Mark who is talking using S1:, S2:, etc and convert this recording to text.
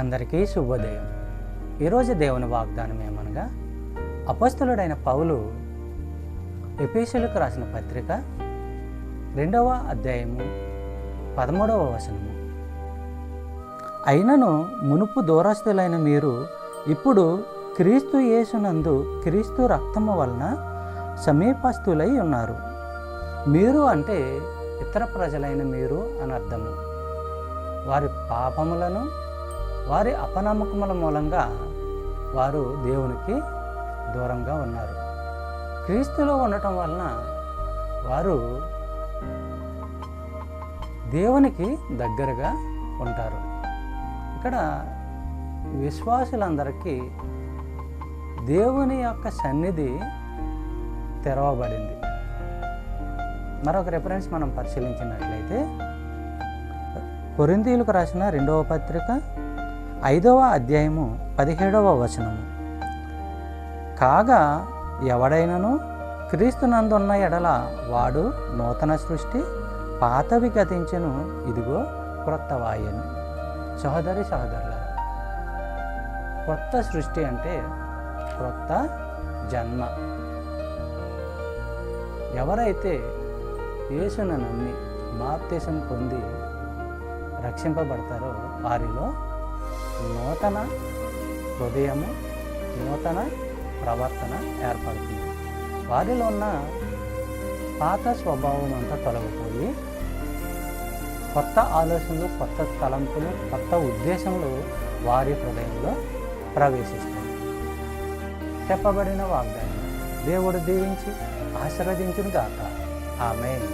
S1: అందరికీ శుభోదయం. ఈరోజు దేవుని వాగ్దానం ఏమనగా, అపొస్తలుడైన పౌలు ఎఫెసీయులకు రాసిన పత్రిక 2వ అధ్యాయము 13వ వచనము. అయినను మునుపు దూరస్తులైన మీరు ఇప్పుడు క్రీస్తు యేసునందు క్రీస్తు రక్తము వలన సమీపస్తులై ఉన్నారు. మీరు అంటే ఇతర ప్రజలైన మీరు అని అర్థము. వారి పాపములను, వారి అపనమ్మకముల మూలంగా వారు దేవునికి దూరంగా ఉన్నారు. క్రీస్తులో ఉండటం వలన వారు దేవునికి దగ్గరగా ఉంటారు. ఇక్కడ విశ్వాసులందరికీ దేవుని యొక్క సన్నిధి తెరవబడింది. మరొక రెఫరెన్స్ మనం పరిశీలించినట్లయితే, కొరింథీయులకు రాసిన 2వ పత్రిక 5వ అధ్యాయము 17వ వచనము. కాగా ఎవడైనను క్రీస్తునందున్న ఎడల వాడు నూతన సృష్టి, పాతవి గతించెను, ఇదిగో క్రొత్తవాయెను. సహోదరులారా, క్రొత్త సృష్టి అంటే క్రొత్త జన్మ. ఎవరైతే యేసును నమ్మి బాప్తిసం పొంది రక్షింపబడతారో వారిలో నూతన హృదయము, నూతన ప్రవర్తన ఏర్పడుతుంది. వారిలో ఉన్న పాత స్వభావం అంతా తొలగిపోయి కొత్త ఆలోచనలు, కొత్త తలంపులు, కొత్త ఉద్దేశములు వారి హృదయంలో ప్రవేశిస్తాయి. చెప్పబడిన వాగ్దానం దేవుడు దీవించి ఆశీర్వదించును గాక. ఆమేన్.